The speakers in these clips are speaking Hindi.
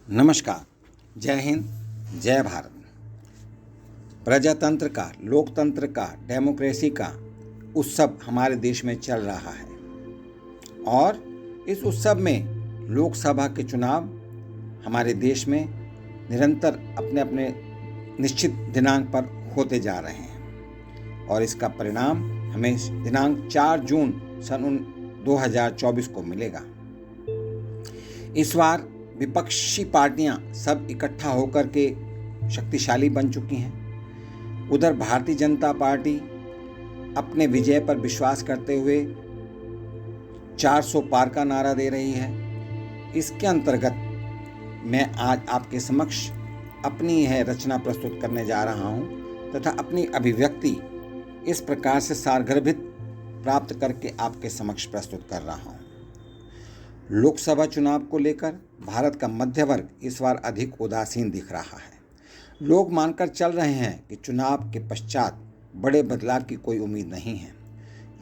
नमस्कार। जय हिंद, जय भारत। प्रजातंत्र का, लोकतंत्र का, डेमोक्रेसी का उत्सव हमारे देश में चल रहा है और इस उत्सव में लोकसभा के चुनाव हमारे देश में निरंतर अपने अपने निश्चित दिनांक पर होते जा रहे हैं और इसका परिणाम हमें दिनांक 4 जून सन 2024 को मिलेगा। इस बार विपक्षी पार्टियां सब इकट्ठा होकर के शक्तिशाली बन चुकी हैं। उधर भारतीय जनता पार्टी अपने विजय पर विश्वास करते हुए 400 पार का नारा दे रही है। इसके अंतर्गत मैं आज आपके समक्ष अपनी यह रचना प्रस्तुत करने जा रहा हूं तथा अपनी अभिव्यक्ति इस प्रकार से सारगर्भित प्राप्त करके आपके समक्ष प्रस्तुत कर रहा हूं। लोकसभा चुनाव को लेकर भारत का मध्य वर्ग इस बार अधिक उदासीन दिख रहा है। लोग मानकर चल रहे हैं कि चुनाव के पश्चात बड़े बदलाव की कोई उम्मीद नहीं है।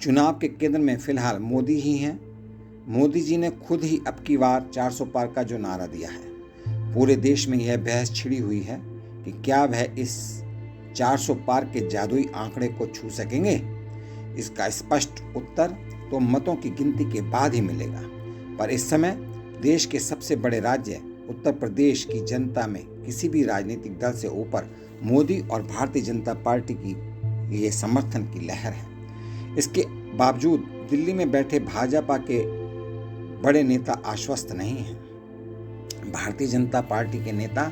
चुनाव के केंद्र में फिलहाल मोदी ही हैं। मोदी जी ने खुद ही अब की बार 400 पार का जो नारा दिया है, पूरे देश में यह बहस छिड़ी हुई है कि क्या वह इस 400 पार के जादुई आंकड़े को छू सकेंगे। इसका स्पष्ट उत्तर तो मतों की गिनती के बाद ही मिलेगा। पर इस समय देश के सबसे बड़े राज्य उत्तर प्रदेश की जनता में किसी भी राजनीतिक दल से ऊपर मोदी और भारतीय जनता पार्टी की लिए समर्थन की लहर है। इसके बावजूद दिल्ली में बैठे भाजपा के बड़े नेता आश्वस्त नहीं हैं। भारतीय जनता पार्टी के नेता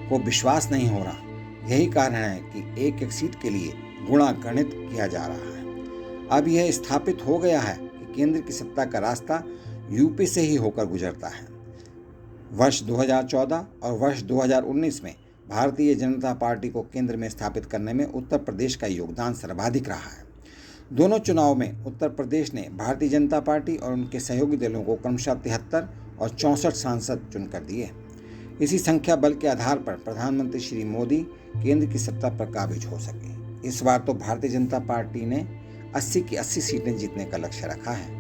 को विश्वास नहीं हो रहा। यही कारण है कि एक एक सीट के लिए गुणा गणित किया जा रहा है। अब यह स्थापित हो गया है कि केंद्र की सत्ता का रास्ता यूपी से ही होकर गुजरता है। वर्ष 2014 और वर्ष 2019 में भारतीय जनता पार्टी को केंद्र में स्थापित करने में उत्तर प्रदेश का योगदान सर्वाधिक रहा है। दोनों चुनाव में उत्तर प्रदेश ने भारतीय जनता पार्टी और उनके सहयोगी दलों को क्रमशः 73 और 64 सांसद चुनकर दिए। इसी संख्या बल के आधार पर प्रधानमंत्री श्री मोदी केंद्र की सत्ता पर काबिज हो सके। इस बार तो भारतीय जनता पार्टी ने 80 की 80 सीटें जीतने का लक्ष्य रखा है।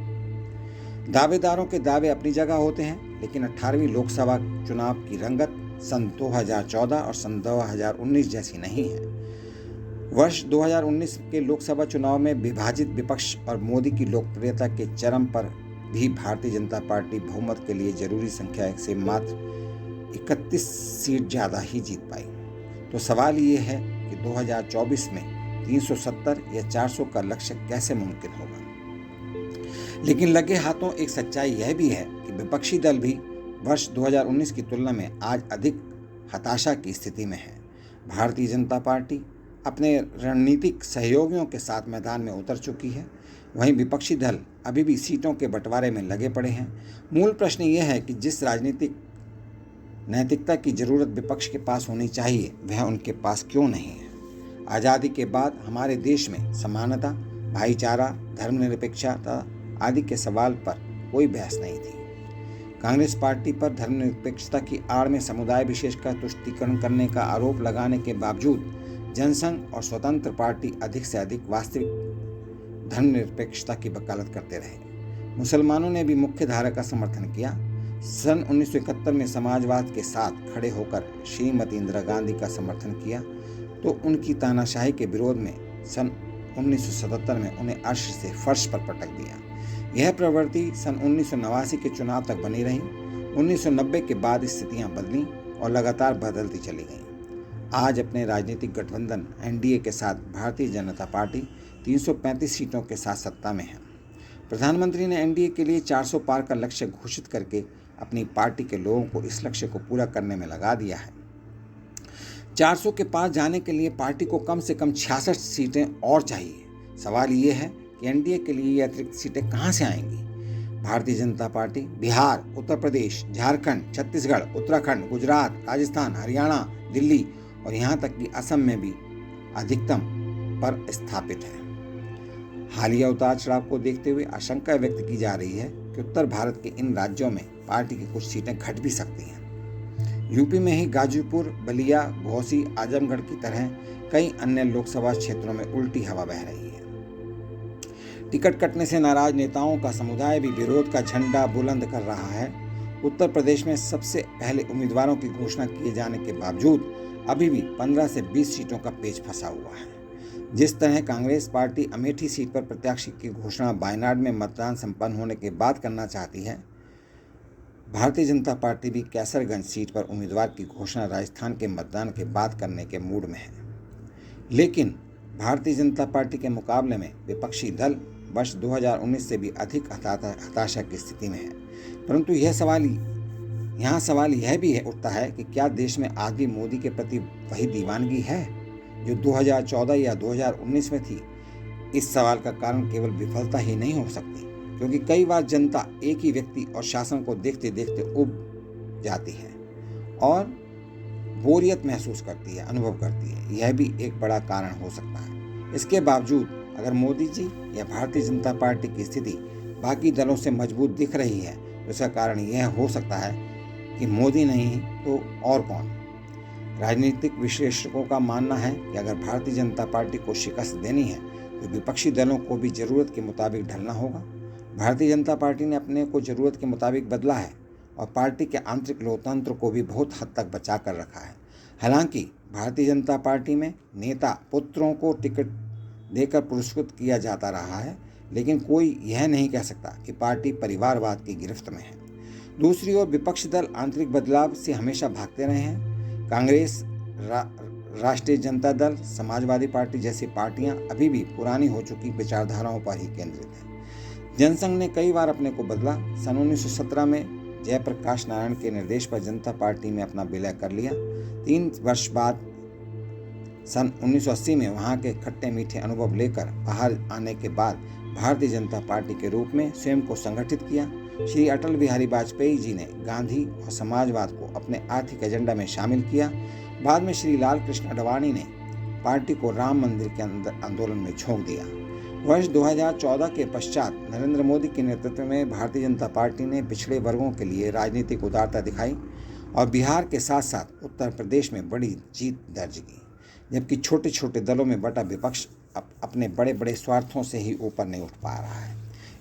दावेदारों के दावे अपनी जगह होते हैं, लेकिन 18वीं लोकसभा चुनाव की रंगत सन 2014 और सन 2019 जैसी नहीं है। वर्ष 2019 के लोकसभा चुनाव में विभाजित विपक्ष और मोदी की लोकप्रियता के चरम पर भी भारतीय जनता पार्टी बहुमत के लिए जरूरी संख्या से मात्र 31 सीट ज़्यादा ही जीत पाई। तो सवाल ये है कि 2024 में 370 या 400 का लक्ष्य कैसे मुमकिन होगा। लेकिन लगे हाथों एक सच्चाई यह भी है कि विपक्षी दल भी वर्ष 2019 की तुलना में आज अधिक हताशा की स्थिति में है। भारतीय जनता पार्टी अपने रणनीतिक सहयोगियों के साथ मैदान में उतर चुकी है। वहीं विपक्षी दल अभी भी सीटों के बंटवारे में लगे पड़े हैं। मूल प्रश्न यह है कि जिस राजनीतिक नैतिकता की जरूरत विपक्ष के पास होनी चाहिए, वह उनके पास क्यों नहीं है। आज़ादी के बाद हमारे देश में समानता, भाईचारा, धर्मनिरपेक्षता आदि के सवाल पर कोई बहस नहीं थी। कांग्रेस पार्टी पर धर्मनिरपेक्षता की आड़ में समुदाय विशेष का तुष्टीकरण करने का आरोप लगाने के बावजूद जनसंघ और स्वतंत्र पार्टी अधिक से अधिक वास्तविक धर्मनिरपेक्षता की वकालत करते रहे। मुसलमानों ने भी मुख्य धारा का समर्थन किया। सन 1971 में समाजवाद के साथ खड़े होकर श्रीमती इंदिरा गांधी का समर्थन किया तो उनकी तानाशाही के विरोध में सन 1977 में उन्हें अर्श से फर्श पर पटक दिया। यह प्रवृत्ति सन 1989 के चुनाव तक बनी रही। 1990 के बाद स्थितियां बदलीं और लगातार बदलती चली गईं। आज अपने राजनीतिक गठबंधन एनडीए के साथ भारतीय जनता पार्टी 335 सीटों के साथ सत्ता में है। प्रधानमंत्री ने एनडीए के लिए 400 पार का लक्ष्य घोषित करके अपनी पार्टी के लोगों को इस लक्ष्य को पूरा करने में लगा दिया है। 400 के पार जाने के लिए पार्टी को कम से कम 66 सीटें और चाहिए। सवाल ये है कि एनडीए के लिए ये अतिरिक्त सीटें कहां से आएंगी। भारतीय जनता पार्टी बिहार, उत्तर प्रदेश, झारखंड, छत्तीसगढ़, उत्तराखंड, गुजरात, राजस्थान, हरियाणा, दिल्ली और यहां तक कि असम में भी अधिकतम पर स्थापित है। हालिया उतार चढ़ाव को देखते हुए आशंका व्यक्त की जा रही है कि उत्तर भारत के इन राज्यों में पार्टी की कुछ सीटें घट भी सकती हैं। यूपी में ही गाजीपुर, बलिया, घोसी, आजमगढ़ की तरह कई अन्य लोकसभा क्षेत्रों में उल्टी हवा बह रही है। टिकट कटने से नाराज नेताओं का समुदाय भी विरोध का झंडा बुलंद कर रहा है। उत्तर प्रदेश में सबसे पहले उम्मीदवारों की घोषणा किए जाने के बावजूद अभी भी 15 से 20 सीटों का पेच फंसा हुआ है। जिस तरह कांग्रेस पार्टी अमेठी सीट पर प्रत्याशी की घोषणा वायनाड में मतदान संपन्न होने के बाद करना चाहती है, भारतीय जनता पार्टी भी कैसरगंज सीट पर उम्मीदवार की घोषणा राजस्थान के मतदान के बाद करने के मूड में है। लेकिन भारतीय जनता पार्टी के मुकाबले में विपक्षी दल वर्ष 2019 से भी अधिक हताशा की स्थिति में है। परंतु यहाँ सवाल यह भी उठता है कि क्या देश में आज भी मोदी के प्रति वही दीवानगी है जो 2014 या 2019 में थी? इस सवाल का कारण केवल विफलता ही नहीं हो सकती, क्योंकि कई बार जनता एक ही व्यक्ति और शासन को देखते देखते उब जाती है और बोरियत महसूस करती है, अनुभव करती है। यह भी एक बड़ा कारण हो सकता है। इसके बावजूद अगर मोदी जी या भारतीय जनता पार्टी की स्थिति बाकी दलों से मजबूत दिख रही है तो इसका कारण यह हो सकता है कि मोदी नहीं तो और कौन। राजनीतिक विश्लेषकों का मानना है कि अगर भारतीय जनता पार्टी को शिकस्त देनी है तो विपक्षी दलों को भी जरूरत के मुताबिक ढलना होगा। भारतीय जनता पार्टी ने अपने को जरूरत के मुताबिक बदला है और पार्टी के आंतरिक लोकतंत्र को भी बहुत हद तक बचा कर रखा है। हालांकि भारतीय जनता पार्टी में नेता पुत्रों को टिकट देकर पुरस्कृत किया जाता रहा है, लेकिन कोई यह नहीं कह सकता कि पार्टी परिवारवाद की गिरफ्त में है। दूसरी ओर विपक्षी दल आंतरिक बदलाव से हमेशा भागते रहे हैं। कांग्रेस, राष्ट्रीय जनता दल, समाजवादी पार्टी जैसी पार्टियां अभी भी पुरानी हो चुकी विचारधाराओं पर ही केंद्रित हैं। जनसंघ ने कई बार अपने को बदला। सन 1917 में जयप्रकाश नारायण के निर्देश पर जनता पार्टी में अपना विलय कर लिया। 3 वर्ष बाद सन 1980 में वहां के खट्टे मीठे अनुभव लेकर बाहर आने के बाद भारतीय जनता पार्टी के रूप में स्वयं को संगठित किया। श्री अटल बिहारी वाजपेयी जी ने गांधी और समाजवाद को अपने आर्थिक एजेंडा में शामिल किया। बाद में श्री लाल कृष्ण आडवाणी ने पार्टी को राम मंदिर के आंदोलन में झोंक दिया। वर्ष 2014 के पश्चात नरेंद्र मोदी के नेतृत्व में भारतीय जनता पार्टी ने पिछड़े वर्गों के लिए राजनीतिक उदारता दिखाई और बिहार के साथ साथ उत्तर प्रदेश में बड़ी जीत दर्ज की, जबकि छोटे छोटे दलों में बटा विपक्ष अपने बड़े बड़े स्वार्थों से ही ऊपर नहीं उठ पा रहा है।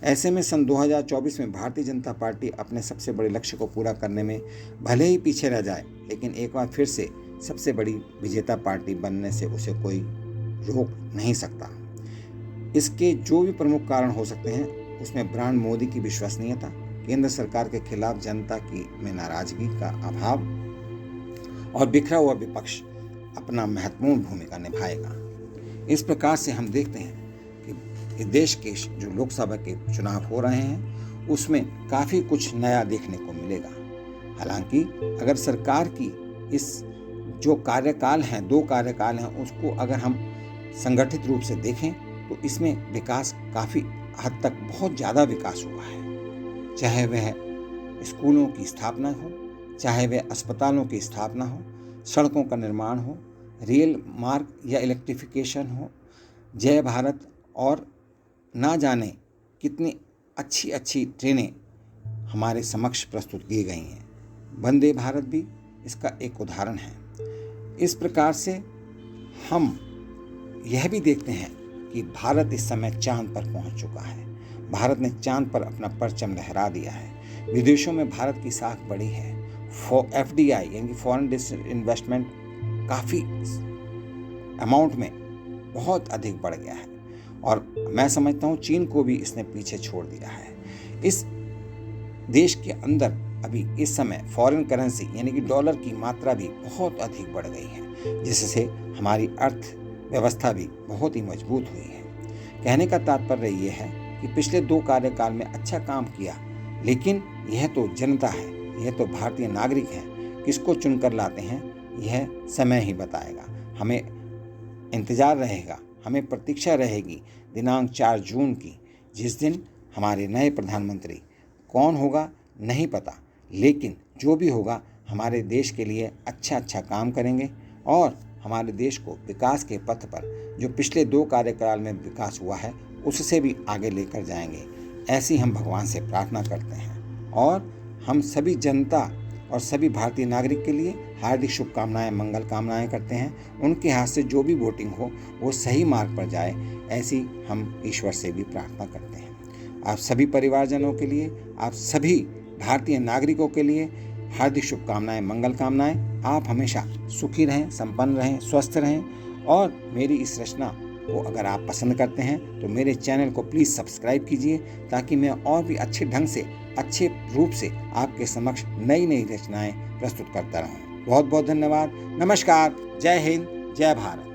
ऐसे में सन 2024 में भारतीय जनता पार्टी अपने सबसे बड़े लक्ष्य को पूरा करने में भले ही पीछे रह जाए, लेकिन एक बार फिर से सबसे बड़ी विजेता पार्टी बनने से उसे कोई रोक नहीं सकता। इसके जो भी प्रमुख कारण हो सकते हैं, उसमें ब्रांड मोदी की विश्वसनीयता, केंद्र सरकार के खिलाफ जनता की में नाराजगी का अभाव और बिखरा हुआ विपक्ष अपना महत्वपूर्ण भूमिका निभाएगा। इस प्रकार से हम देखते हैं कि देश के जो लोकसभा के चुनाव हो रहे हैं उसमें काफ़ी कुछ नया देखने को मिलेगा। हालांकि अगर सरकार की इस जो कार्यकाल हैं, 2 कार्यकाल हैं, उसको अगर हम संगठित रूप से देखें तो इसमें विकास काफ़ी हद तक बहुत ज़्यादा विकास हुआ है। चाहे वह स्कूलों की स्थापना हो, चाहे वह अस्पतालों की स्थापना हो, सड़कों का निर्माण हो, रेल मार्ग या इलेक्ट्रिफिकेशन हो, जय भारत और ना जाने कितनी अच्छी अच्छी ट्रेनें हमारे समक्ष प्रस्तुत की गई हैं। वंदे भारत भी इसका एक उदाहरण है। इस प्रकार से हम यह भी देखते हैं कि भारत इस समय चांद पर पहुंच चुका है। भारत ने चांद पर अपना परचम लहरा दिया है। विदेशों में भारत की साख बढ़ी है। FDI यानी फॉरेन डायरेक्ट इन्वेस्टमेंट काफ़ी अमाउंट में बहुत अधिक बढ़ गया है और मैं समझता हूँ चीन को भी इसने पीछे छोड़ दिया है। इस देश के अंदर अभी इस समय फॉरेन करेंसी यानी कि डॉलर की मात्रा भी बहुत अधिक बढ़ गई है, जिससे हमारी अर्थव्यवस्था भी बहुत ही मजबूत हुई है। कहने का तात्पर्य ये है कि पिछले 2 कार्यकाल में अच्छा काम किया, लेकिन यह तो जनता है, यह तो भारतीय नागरिक हैं। किसको चुनकर लाते हैं यह समय ही बताएगा। हमें इंतज़ार रहेगा, हमें प्रतीक्षा रहेगी दिनांक 4 जून की, जिस दिन हमारे नए प्रधानमंत्री कौन होगा नहीं पता, लेकिन जो भी होगा हमारे देश के लिए अच्छा अच्छा काम करेंगे और हमारे देश को विकास के पथ पर जो पिछले 2 कार्यकाल में विकास हुआ है उससे भी आगे लेकर जाएंगे। ऐसी हम भगवान से प्रार्थना करते हैं और हम सभी जनता और सभी भारतीय नागरिक के लिए हार्दिक शुभकामनाएं, मंगल कामनाएं करते हैं। उनके हाथ से जो भी वोटिंग हो वो सही मार्ग पर जाए, ऐसी हम ईश्वर से भी प्रार्थना करते हैं। आप सभी परिवारजनों के लिए, आप सभी भारतीय नागरिकों के लिए हार्दिक शुभकामनाएं, मंगल कामनाएं। आप हमेशा सुखी रहें, संपन्न रहें, स्वस्थ रहें। और मेरी इस रचना को अगर आप पसंद करते हैं तो मेरे चैनल को प्लीज़ सब्सक्राइब कीजिए, ताकि मैं और भी अच्छे ढंग से, अच्छे रूप से आपके समक्ष नई नई रचनाएं प्रस्तुत करता रहूं। बहुत बहुत धन्यवाद। नमस्कार। जय हिंद, जय भारत।